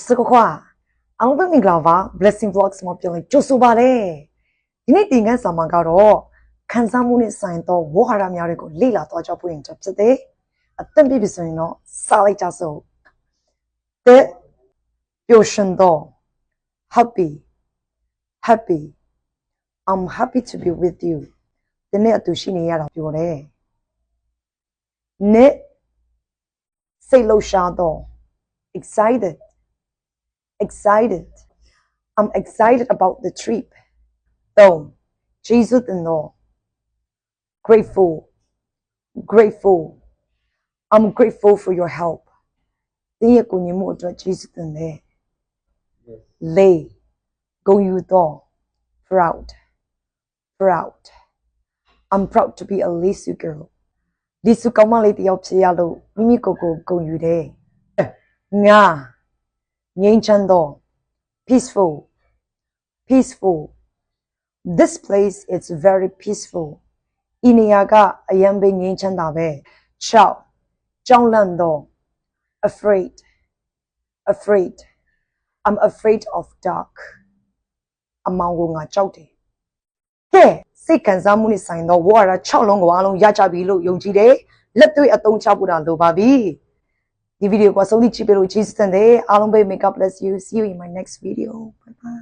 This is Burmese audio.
စကခွာအောင်ပဲမင်္ဂလာပါ blessing vlogs မှာပြန်လည်ကြိုဆိုပါရစေဒီနေ့တင်ခန်းစာမှာကတော့ခံစားမှုနဲ့ဆိုင်တော့ဝေါ်ဟာရများတွေကိုလေ့လာသွားကြဖို့ရင်ဖြစ်တဲ့အသင့်ပြီဆိုရင်တော့စားလိုက်ကြစို့တဲ့ပျော်ရွှင်တော့ happy I'm happy to be with you ဒီနေ့အတူရှိနေရတာပြောတယ်နဲ့စိတ်လှုပ်ရှားတော့ excited I'm excited about the trip though Jesus and all grateful I'm grateful for your help ဒီရကိုညီမို့အတွက် Jesus and lay go you though proud I'm proud to be a Lisu girl Lisu ကောင်းမလေးတယောက်ဖြစ်ရလို့မိမိကိုယ်ကိုဂုဏ်ယူတယ်ငါငြိမ်းချမ်းသော peaceful This place is very peaceful ဤနေရာကအယံပဲငြိမ်းချမ်းတာပဲကြောက်လန့်သော afraid I'm afraid of dark အမောင်ကိုငါကြောက်တယ်ကဲစိတ်ခံစားမှုနဲ့ဆိုင်တော့ဝါရ6လုံးကိုအားလုံးရကြပြီလို့ယုံကြည်တယ်လက်တွေ့အသုံးချဖို့တာလိုပါပြီဒီဗီဒီယိုကိုဆုံးဖြတ်ကြည့်ပေးလို့ကျေးဇူးတင်တယ်အားလုံးပဲ make up bless you see you in my next video bye bye